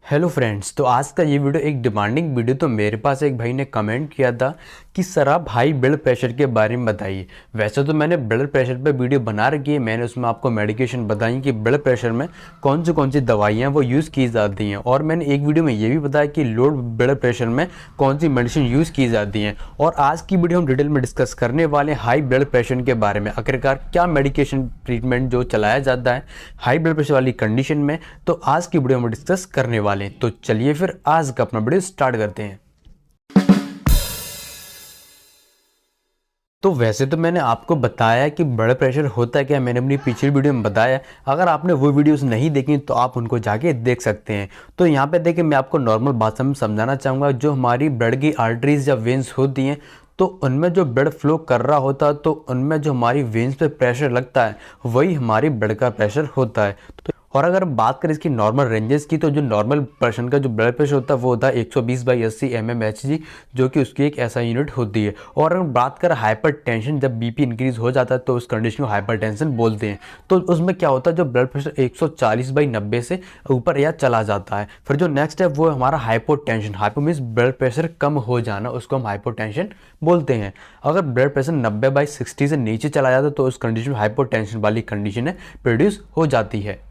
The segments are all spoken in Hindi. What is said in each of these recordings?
Hello friends. तो आज का ये वीडियो एक डिमांडिंग वीडियो। तो मेरे पास एक भाई ने कमेंट किया था कि सर आप हाई ब्लड प्रेशर के बारे में बताइए। वैसे तो मैंने ब्लड प्रेशर पे वीडियो बना रखी है, मैंने उसमें आपको मेडिकेशन बताई कि ब्लड प्रेशर में कौन सी दवाइयाँ वो यूज़ की जाती हैं, और मैंने एक वीडियो में ये भी बताया कि लो ब्लड प्रेशर में कौन सी मेडिसिन यूज़ की जाती हैं। और आज की वीडियो हम डिटेल में डिस्कस करने वाले हैं हाई ब्लड प्रेशर के बारे में, आखिरकार क्या मेडिकेशन ट्रीटमेंट जो चलाया जाता है हाई ब्लड प्रेशर वाली कंडीशन में। तो आज की वीडियो में डिस्कस करने वाले। तो चलिए फिर आज का अपना वीडियो स्टार्ट करते हैं। तो वैसे तो मैंने आपको बताया कि ब्लड प्रेशर होता है क्या, मैंने अपनी पिछली वीडियो में बताया। अगर आपने वो वीडियोस नहीं देखी तो आप उनको जाके देख सकते हैं। तो यहाँ पे देखिए, मैं आपको नॉर्मल भाषा में समझाना चाहूँगा। जो हमारी ब्लड की आर्टरीज या वेन्स होती हैं, तो उनमें जो ब्लड फ्लो कर रहा होता है, तो उनमें जो हमारी वेन्स पे प्रेशर लगता है वही हमारी ब्लड का प्रेशर होता है। और अगर हम बात करें इसकी नॉर्मल रेंजेस की, तो जो नॉर्मल पर्सन का जो ब्लड प्रेशर होता है वो होता है 120/80 mmHg, जो कि उसकी एक ऐसा यूनिट होती है। और अगर बात करें हाइपर टेंशन, जब बीपी इंक्रीज हो जाता है तो उस कंडीशन को हाइपर टेंशन बोलते हैं। तो उसमें क्या होता है, जो ब्लड प्रेशर 140/90 से ऊपर या चला जाता है। फिर जो नेक्स्ट है वो हमारा hypotension. Hypo means blood pressure कम हो जाना, उसको हम हाइपोटेंशन बोलते हैं। अगर ब्लड प्रेशर 90/60 से नीचे चला जाता है तो उस कंडीशन में हाइपोटेंशन वाली कंडीशन है प्रोड्यूस हो जाती है।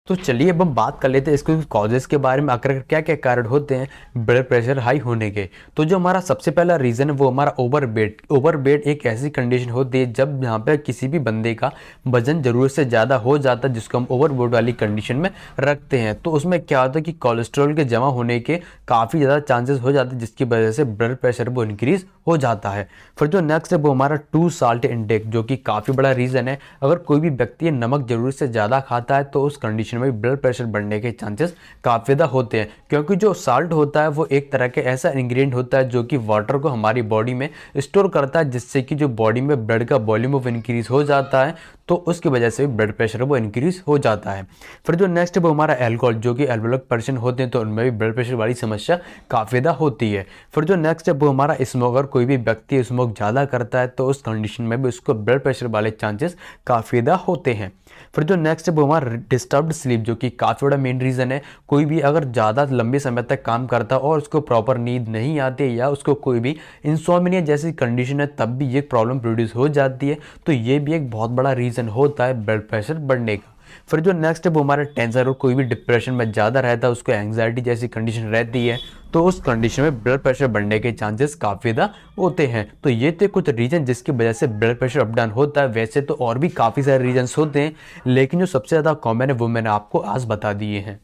तो चलिए अब हम बात कर लेते हैं इसके कॉजेस के बारे में, आखिर क्या क्या कारण होते हैं ब्लड प्रेशर हाई होने के। तो जो हमारा सबसे पहला रीज़न है वो हमारा ओवरवेट एक ऐसी कंडीशन होती है जब यहाँ पे किसी भी बंदे का वजन ज़रूरत से ज़्यादा हो जाता है, जिसको हम ओवरवेट वाली कंडीशन में रखते हैं। तो उसमें क्या होता है कि कोलेस्ट्रॉल के जमा होने के काफ़ी ज़्यादा चांसेस हो जाते हैं, जिसकी वजह से ब्लड प्रेशर वो इंक्रीज हो जाता है। फिर जो नेक्स्ट है वो हमारा टू साल्ट इंटेक, जो कि काफ़ी बड़ा रीज़न है। अगर कोई भी व्यक्ति नमक ज़रूरत से ज़्यादा खाता है तो उस कंडीशन में ब्लड प्रेशर बढ़ने के चांसेस काफ़ी ज़्यादा होते हैं, क्योंकि जो साल्ट होता है वो एक तरह के ऐसा इंग्रेडिएंट होता है जो कि वाटर को हमारी बॉडी में स्टोर करता है, जिससे कि जो बॉडी में ब्लड का वॉल्यूम ऑफ इंक्रीज हो जाता है, तो उसकी वजह से ब्लड प्रेशर वो इंक्रीज हो जाता है। फिर जो नेक्स्ट है वो हमारा एल्कोहल, जो कि एल्कोहलिक पर्सन होते हैं तो उनमें भी ब्लड प्रेशर वाली समस्या काफ़ी ज़्यादा होती है। फिर जो नेक्स्ट है वो हमारा स्मोकर, कोई भी व्यक्ति स्मोक ज़्यादा करता है तो उस कंडीशन में भी उसको ब्लड प्रेशर वाले चांसेस काफ़ी ज़्यादा होते हैं। फिर जो नेक्स्ट है वो हमारा डिस्टर्ब्ड स्लीप, जो कि काफ़ी बड़ा मेन रीज़न है। कोई भी अगर ज़्यादा लंबे समय तक काम करता है और उसको प्रॉपर नींद नहीं आती, या उसको कोई भी इंसोम्निया जैसी कंडीशन है, तब भी ये प्रॉब्लम प्रोड्यूस हो जाती है। तो ये भी एक बहुत बड़ा रीज़न होता है ब्लड प्रेशर बढ़ने का। फिर जो नेक्स्ट है वो हमारा टेंशन, और कोई भी डिप्रेशन में ज़्यादा रहता है, उसको एंग्जाइटी जैसी कंडीशन रहती है, तो उस कंडीशन में ब्लड प्रेशर बढ़ने के चांसेस काफ़ी ज़्यादा होते हैं। तो ये थे कुछ रीज़न जिसकी वजह से ब्लड प्रेशर अप डाउन होता है। वैसे तो और भी काफ़ी सारे रीजंस होते हैं, लेकिन जो सबसे ज़्यादा कॉमन है वो मैंने आपको आज बता दिए हैं।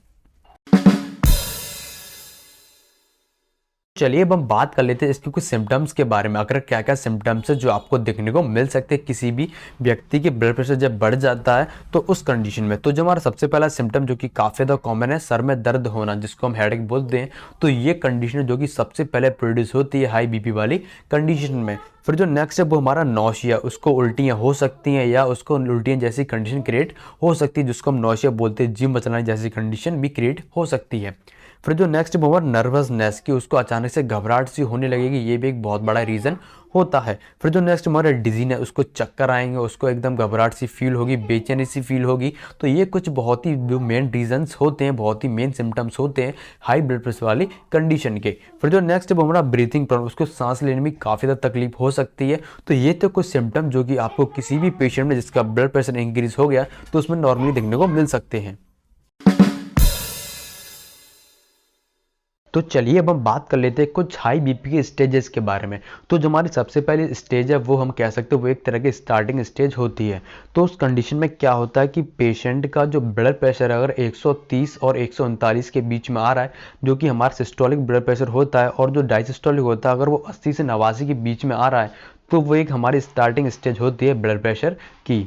चलिए अब हम बात कर लेते हैं इसके कुछ सिम्टम्स के बारे में, आखिर क्या क्या सिम्टम्स है जो आपको देखने को मिल सकते हैं किसी भी व्यक्ति की ब्लड प्रेशर जब बढ़ जाता है तो उस कंडीशन में। तो जो हमारा सबसे पहला सिम्टम जो कि काफ़ी ज़्यादा कॉमन है, सर में दर्द होना, जिसको हम हेडेक बोलते हैं। तो ये कंडीशन है जो कि सबसे पहले प्रोड्यूस होती है हाई बीपी वाली कंडीशन में। फिर जो नेक्स्ट है वो हमारा नौशिया, उसको उल्टियाँ हो सकती हैं या उसको उल्टियाँ जैसी कंडीशन क्रिएट हो सकती है, जिसको हम नौशिया बोलते हैं। जिम बचना जैसी कंडीशन भी क्रिएट हो सकती है। फिर जो नेक्स्ट वो हमारा नर्वसनेस, की उसको अचानक से घबराहट सी होने लगेगी, ये भी एक बहुत बड़ा रीज़न होता है। फिर जो नेक्स्ट हमारा डिजीनेस, उसको चक्कर आएंगे, उसको एकदम घबराहट सी फील होगी, बेचैनी सी फील होगी। तो ये कुछ बहुत ही जो मेन रीजंस होते हैं, बहुत ही मेन सिम्टम्स होते हैं हाई ब्लड प्रेशर वाली कंडीशन के। फिर जो नेक्स्ट वो हमारा ब्रीथिंग प्रॉब्लम, उसको सांस लेने में काफ़ी ज़्यादा तकलीफ हो सकती है। तो ये तो कुछ सिम्टम जो कि आपको किसी भी पेशेंट में जिसका ब्लड प्रेशर इंक्रीज हो गया तो उसमें नॉर्मली देखने को मिल सकते हैं। तो चलिए अब हम बात कर लेते हैं कुछ हाई बीपी के स्टेजेस के बारे में। तो जो हमारी सबसे पहली स्टेज है वो हम कह सकते हैं वो एक तरह की स्टार्टिंग स्टेज होती है। तो उस कंडीशन में क्या होता है कि पेशेंट का जो ब्लड प्रेशर अगर 130 और 139 के बीच में आ रहा है, जो कि हमारा सिस्टोलिक ब्लड प्रेशर होता है, और जो डायसिस्टोलिक होता है अगर वो 80 से 89 के बीच में आ रहा है, तो वो एक हमारी स्टार्टिंग स्टेज होती है ब्लड प्रेशर की।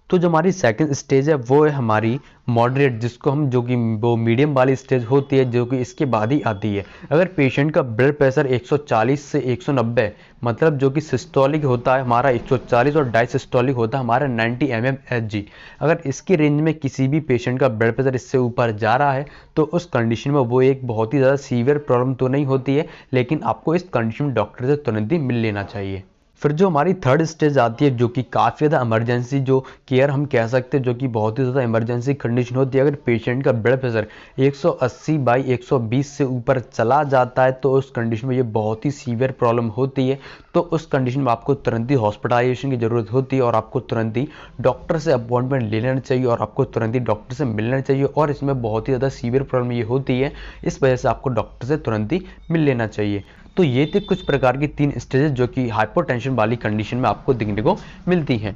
तो जो हमारी सेकंड स्टेज है वो है हमारी मॉडरेट, जिसको हम जो कि वो मीडियम वाली स्टेज होती है, जो कि इसके बाद ही आती है। अगर पेशेंट का ब्लड प्रेशर 140 से 190, मतलब जो कि सिस्टोलिक होता है हमारा 140 और डायसिस्टोलिक होता है हमारा 90 mmHg, अगर इसकी रेंज में किसी भी पेशेंट का ब्लड प्रेशर इससे ऊपर जा रहा है तो उस कंडीशन में वो एक बहुत ही ज़्यादा सीवियर प्रॉब्लम तो नहीं होती है, लेकिन आपको इस कंडीशन में डॉक्टर से तुरंत ही मिल लेना चाहिए। फिर जो हमारी थर्ड स्टेज आती है जो कि काफ़ी ज़्यादा इमरजेंसी जो केयर हम कह सकते हैं, जो कि बहुत ही ज़्यादा इमरजेंसी कंडीशन होती है। अगर पेशेंट का ब्लड प्रेशर 180/120 से ऊपर चला जाता है तो उस कंडीशन में ये बहुत ही सीवियर प्रॉब्लम होती है। तो उस कंडीशन में आपको तुरंत ही हॉस्पिटलाइजेशन की ज़रूरत होती है और आपको तुरंत ही डॉक्टर से अपॉइंटमेंट ले लेना चाहिए और आपको तुरंत ही डॉक्टर से मिलना चाहिए। और इसमें बहुत ही ज़्यादा सीवियर प्रॉब्लम ये होती है, इस वजह से आपको डॉक्टर से तुरंत ही मिल लेना चाहिए। तो ये थे कुछ प्रकार की 3 स्टेजेस जो कि हाइपोटेंशन वाली कंडीशन में आपको देखने को मिलती हैं।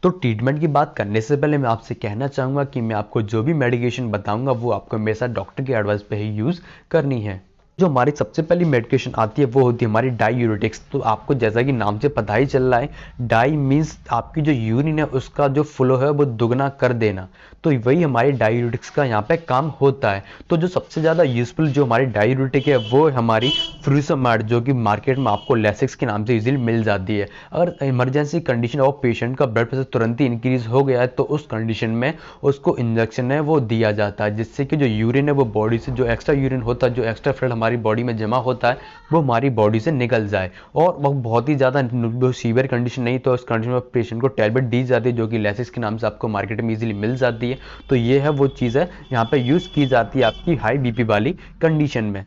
तो ट्रीटमेंट की बात करने से पहले मैं आपसे कहना चाहूँगा कि मैं आपको जो भी मेडिकेशन बताऊंगा वो आपको हमेशा डॉक्टर की एडवाइस पे ही यूज़ करनी है। जो हमारी सबसे पहली मेडिकेशन आती है वो होती है हमारी डायूरेटिक्स। तो आपको जैसा कि नाम से पता ही चल रहा है, डाई मीन्स आपकी जो यूरिन है उसका जो फ्लो है वो दुगना कर देना। तो वही हमारी डायूरेटिक्स का यहाँ पे काम होता है। तो जो सबसे ज़्यादा यूजफुल जो हमारी डायूरेटिक है वो हमारी फ्यूरोसमाइड, जो कि मार्केट में आपको लेसिक्स के नाम से इजीली मिल जाती है। अगर इमरजेंसी कंडीशन और पेशेंट का ब्लड प्रेशर तुरंत ही इंक्रीज हो गया है तो उस कंडीशन में उसको इंजेक्शन है वो दिया जाता है, जिससे कि जो यूरिन है वो बॉडी से, जो एक्स्ट्रा यूरिन होता है, जो एक्स्ट्रा फ्लूइड हमारी बॉडी में जमा होता है वो हमारी बॉडी से निकल जाए। और वो बहुत ही ज़्यादा सीवियर कंडीशन नहीं तो उस कंडीशन में पेशेंट को टैबलेट दी जाती है जो कि लेसिक्स के नाम से आपको मार्केट में इजीली मिल जाती है। तो ये है वो चीज़ है यहाँ पे यूज़ की जाती है आपकी हाई बीपी वाली कंडीशन में।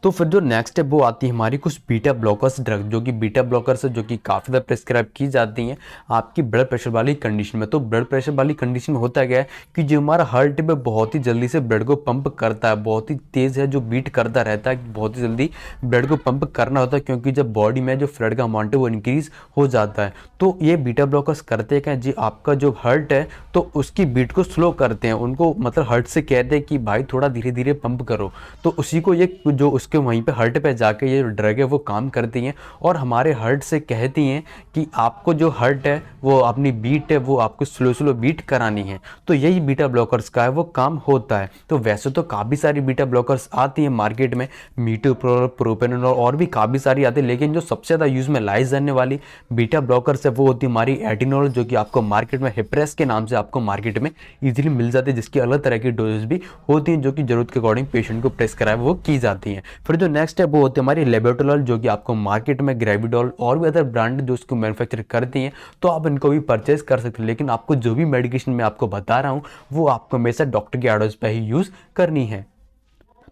तो फिर जो नेक्स्ट है वो आती है हमारी कुछ बीटा ब्लॉकर्स ड्रग, जो कि बीटा ब्लॉकर्स है जो कि काफ़ी ज़्यादा प्रिस्क्राइब की जाती हैं आपकी ब्लड प्रेशर वाली कंडीशन में। तो ब्लड प्रेशर वाली कंडीशन में होता क्या है कि जो हमारा हार्ट है बहुत ही जल्दी से ब्लड को पंप करता है, बहुत ही तेज़ है जो बीट करता रहता है, बहुत ही जल्दी ब्लड को पंप करना होता है, क्योंकि जब बॉडी में जो फ्लड का अमाउंट है वो इंक्रीज हो जाता है। तो ये बीटा ब्लॉकर्स करते क्या जी, आपका जो हार्ट है तो उसकी बीट को स्लो करते हैं, उनको मतलब हार्ट से कहते हैं कि भाई थोड़ा धीरे धीरे पंप करो। तो उसी को ये जो उसके वहीं पे हार्ट पे जाके ये ड्रग है वो काम करती हैं और हमारे हार्ट से कहती हैं कि आपको जो हार्ट है वो अपनी बीट है वो आपको स्लो स्लो बीट करानी है। तो यही बीटा ब्लॉकर्स का है वो काम होता है। तो वैसे तो काफ़ी सारी बीटा ब्लॉकर्स आती हैं मार्केट में, मीटोप्रोल, प्रोपेनोल और भी काफ़ी सारी आती है, लेकिन जो सबसे ज़्यादा यूज़ में लाई जाने वाली बीटा ब्लॉकर्स है वो होती है हमारी एटिनोल, जो कि आपको मार्केट में हिप्रेस के नाम से आपको मार्केट में ईजिली मिल जाती है, जिसकी अलग तरह की डोजेज भी होती हैं जो कि जरूरत के अकॉर्डिंग पेशेंट को प्रेस्क्राइब वो की जाती हैं। फिर जो नेक्स्ट है वो होती है हमारी लेबोटोलॉल, जो कि आपको मार्केट में ग्रेविडोल और भी अदर ब्रांड जो उसको मैन्युफैक्चर करती हैं तो आप इनको भी परचेज कर सकते हैं। लेकिन आपको जो भी मेडिकेशन मैं आपको बता रहा हूँ वो आपको हमेशा डॉक्टर की एडवाइस पर ही यूज़ करनी है।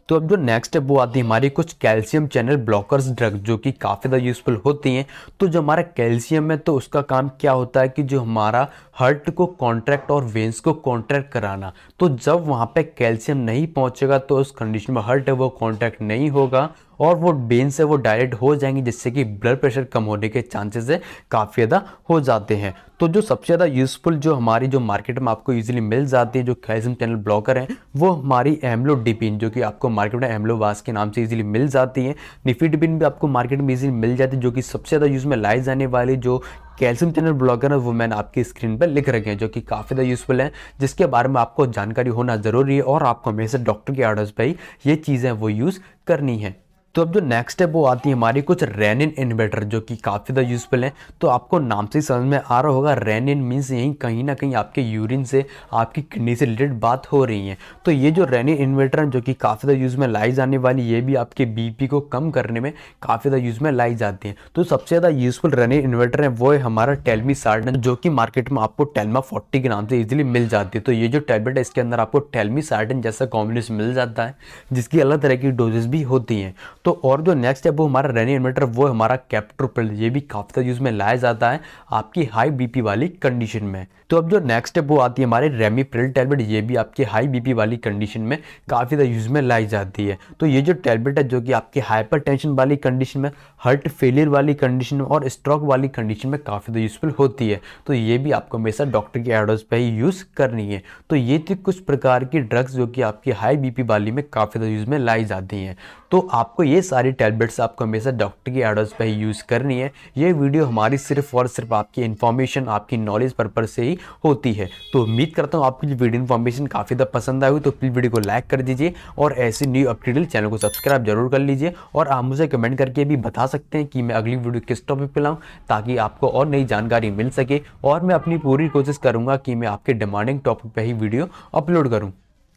तो अब जो नेक्स्ट है वो आती है हमारी कुछ कैल्शियम चैनल ब्लॉकर्स ड्रग, जो कि काफ़ी ज़्यादा यूज़फुल होती हैं। तो जो हमारा कैल्शियम है तो उसका काम क्या होता है कि जो हमारा हार्ट को कॉन्ट्रैक्ट और वेंस को कॉन्ट्रैक्ट कराना। तो जब वहाँ पे कैल्शियम नहीं पहुँचेगा तो उस कंडीशन में हार्ट है वो कॉन्ट्रैक्ट नहीं होगा और वो वेन से वो डायरेक्ट हो जाएंगी, जिससे कि ब्लड प्रेशर कम होने के चांसेस है काफ़ी ज़्यादा हो जाते हैं। तो जो सबसे ज़्यादा यूज़फुल जो हमारी जो मार्केट में आपको इजीली मिल जाती है जो कैल्शियम चैनल ब्लॉकर हैं वो हमारी एम्लोडिपिन, जो कि आपको मार्केट में एम्लोवास के नाम से इजीली मिल जाती है। निफिडिपिन भी आपको मार्केट में इजीली मिल जाती है, जो कि सबसे ज़्यादा यूज़ में लाई जाने वाली जो कैल्शियम चैनल ब्लॉकर है वो मैंने आपकी स्क्रीन पर लिख रखे हैं, जो कि काफ़ी ज़्यादा यूज़फुल है, जिसके बारे में आपको जानकारी होना ज़रूरी है और आपको हमेशा डॉक्टर की एडवाइस पर ही ये चीज़ें वो यूज़ करनी है। तो अब जो नेक्स्ट है वो आती है हमारी कुछ रेनिन इन्वर्टर, जो कि काफ़ी ज़्यादा यूज़फुल है। तो आपको नाम से ही समझ में आ रहा होगा, रेनिन मीन्स यहीं कहीं ना कहीं आपके यूरिन से, आपकी किडनी से रिलेटेड बात हो रही है। तो ये जो रेनिन इन्वर्टर है जो कि काफ़ी ज़्यादा यूज़ में लाई जाने वाली, ये भी आपके बीपी को कम करने में काफ़ी ज़्यादा यूज़ में लाई जाती है। तो सबसे ज़्यादा यूज़फुल रेनिन इन्वर्टर है वो है हमारा टेलमीसार्टन, जो कि मार्केट में आपको टेल्मा 40 के नाम से ईजिली मिल जाती है। तो ये जो टैबलेट है इसके अंदर आपको टेलमीसार्टन जैसा कॉम्बिनेशन मिल जाता है, जिसकी अलग तरह की डोजेस भी होती हैं। तो और जो नेक्स्ट है वो हमारा रेनिन इन्वर्टर वो हमारा कैप्टोप्रिल, ये भी काफ़ी ज़्यादा यूज़ में लाया जाता है आपकी हाई बीपी वाली कंडीशन में। तो अब जो नेक्स्ट है वो आती है हमारे रेमिप्रिल टैबलेट, ये भी आपके हाई बीपी वाली कंडीशन में काफ़ी ज़्यादा यूज़ में लाई जाती है। तो ये जो टैबलेट है जो कि आपके हाइपरटेंशन वाली कंडीशन में, हार्ट फेलियर वाली कंडीशन में और स्ट्रोक वाली कंडीशन में काफ़ी ज़्यादा यूज़फुल होती है। तो ये भी आपको हमेशा डॉक्टर की एडवाइस पर ही यूज़ करनी है। तो ये थी कुछ प्रकार की ड्रग्स जो कि आपकी हाई बीपी वाली में काफ़ी ज़्यादा यूज़ में लाई जाती हैं। तो आपको ये सारी टैबलेट्स आपको हमेशा डॉक्टर की एडवाइस पर ही यूज़ करनी है। ये वीडियो हमारी सिर्फ और सिर्फ आपकी इन्फॉर्मेशन, आपकी नॉलेज पर्पज से ही होती है। तो उम्मीद करता हूँ आपको ये वीडियो इन्फॉर्मेशन काफ़ी ज़्यादा पसंद आई हुई, तो प्लीज़ वीडियो को लाइक कर दीजिए और ऐसे न्यू अपडेट चैनल को सब्सक्राइब जरूर कर लीजिए। और आप मुझे कमेंट करके भी बता सकते हैं कि मैं अगली वीडियो किस टॉपिक पर लाऊँ, ताकि आपको और नई जानकारी मिल सके और मैं अपनी पूरी कोशिश करूँगा कि मैं आपके डिमांडिंग टॉपिक पर ही वीडियो अपलोड करूँ।